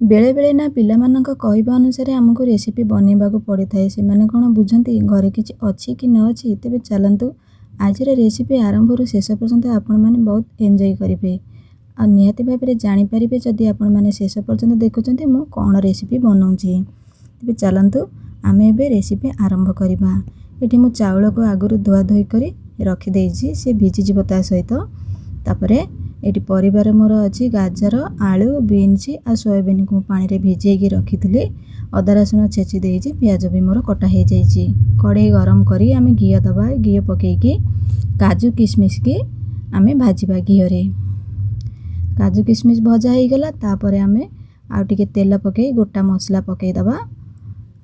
बेले बेले ना पिलामानंक कहवा अनुसार आमको रेसिपी बनवाक पड़ी था से कौन बुझती घरे किसी अच्छी कि न अच्छी। तेज चलतु आज रेसिपी आरंभ रू शेष पर्यंत आपण मैंने बहुत एंजॉय करेंगे आ निहाती भाव में जानीपारे जदि आपण मैंने शेष पर्यंत देखुं मु कौन रेसिपी बनाऊँगी। तेज चलतु आम ए रेसिपी आरंभ करवा। ये मु चाउल को आगु धुआ धोई कर रखीदे सी भिजिज ता सहित तापर ये परिवार मोर अच्छी गाजर आलू बीन्स आ सोयाबीन को पानी रे भिजेकी रखी अदा रसुण छेची देजी पियाज भी मोर कटा हो जाइए। कड़े गरम करी आम घी दबा घी पकईकी काजू किशमिश की आम भाजवा घी रे काजू किशमिश भजा हो गला तापर आम आउटे तेल पकई गोटा मसला पकईदबा।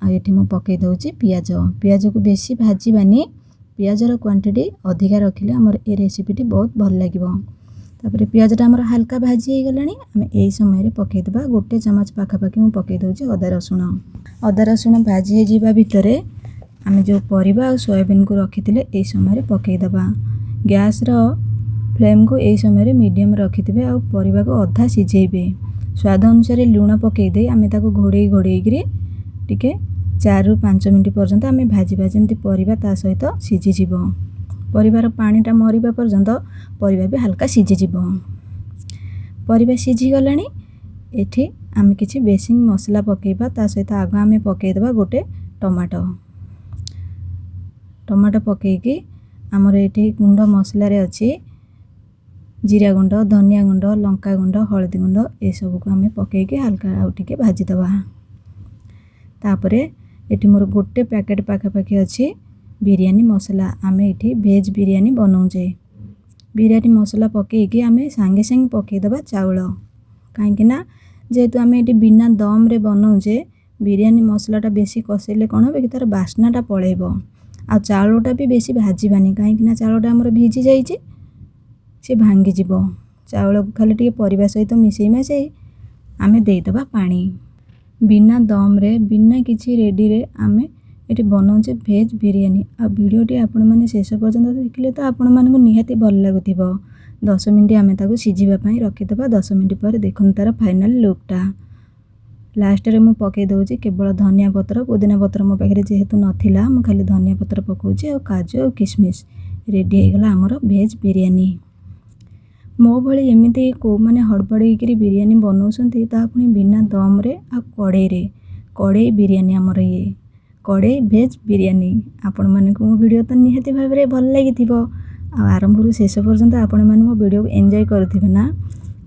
आठी मु पकई दौची पियाज पियाज को बेसी भाजबानी पियाजर क्वांटिटी अधिका रखिले आमर ए रेसिपीटी बहुत भल लगे। तापर पियाजटा आमर हल्का भाजी हो गलानी आम यही समय पकईदबा गोटे चमच पाखापाखि मुझे पकई दौची अदा रसुण भाजी हो जावा भितर आम जो परिबा और सोयाबीन को रखी यही समय पकईदबा। गैस रो फ्लेम को यही समय मीडियम रखिथे आ परिबा को अधा सिझेबे। स्वाद अनुसार लुण पकईदे आम घोड़े घोड़े टिके 4 ରୁ 5 मिनट पर्यंत आम भाजवा जमी परिबा ता सहित सिझीज परिबार पानीटा मरिबा पर्यंत परिबा भी हल्का सिझीज परिबा सिझीगला। एठी आम किछि बेसिंग मसला पकईबा ता सहित आग आम पकईदबा गोटे टमाटो टमाटो पकईकी आमर ये गुंड मसला रे अच्छी जीरा गुंड धनिया गुंड लंका गुंड हलदी गुंड ये सब को आम पकईकी हल्का आउ टिके भाजीदबा। तापर ये मोर गोटे पैकेट पाखापाखि अच्छी बिरयानी मसला आम ये भेज बिरयानी बनाऊे। बिरयानी मसला पकईकी आम सांगे सांगे पकईदबा चाउल कहीं जेहेतु आम ये बिना दम रे बनाऊे बिरयानी मसलाटा बेसी कषेले कौन हो कि तार बास्नाटा पलैब आ चाउलटा भी बेसी भाजबानी कहीं चाउलटा आमर भिजी जाइए सी भांगीज चाउल को खाली टे परिबा सहित मिसई मासई आम देदबा पानी बिना दम रे बिना किसी रेडी रे आम ये बनाऊे भेज बिरयानी। आ वीडियोटी आपण मैंने शेष पर्यंत देखिले तो आपण मानक निहाती भल लगुथिबो। 10 मिनट आम ताको सिझीबा रखीदबा। 10 मिनट पर देखुन तार फाइनल लुकटा लास्ट रे मु पकई दउची केवल धनिया पत्र पुदीना पत्र मो पाखे जेहेतु नथिला मु खाली धनिया पत्र पकाउची और काजू और किशमिश रेडी हो गला आमर भेज बिरयानी। मो भली एमती को मैंने हड़बड़ी बिरयानी बनाऊँगी ता पुणी बिना दम रे आ कड़े बिरयानी आमर ये कड़े भेज बिरयानी। आपण माने को मो वीडियो तो निहाती भाव में भल लगी आरंभ रू शेष पर्यंत आपण माने मो वीडियो एंजॉय करुथिबे ना।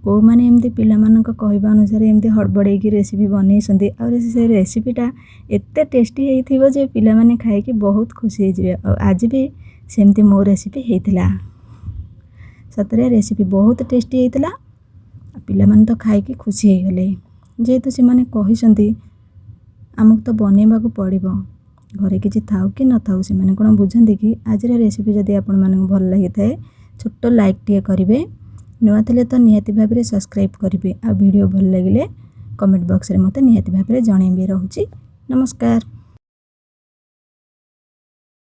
को माने एमती पिला मानक कहवा अनुसार एमती हड़बड़ी रेसिपी बनईसंती और से रेसिपीटा एते टेस्टी होइथिबो जे पिला माने खाइकी बहुत खुशी होइजिबे। और आज भी सेमती मो रेसिपी होइथिला सतरे रेसिपी बहुत टेस्टी होइथिला पिला माने तो खाइकी खुशी हो गले जेहेतु से माने कहिसंती आमको तो बनवाक पड़ो घरे किसी थाउ कि न थाउ से माने कोन बुझंती कि आज रेसिपी जदि आपण मानक भल लगी थाए छोट लाइक टे करेंगे नुआ थे तो निहाती भाव में सब्सक्राइब करेंगे आ वीडियो भल लगे कमेंट बॉक्स रे मते निहाती भाव में जनइबे। रहूची नमस्कार।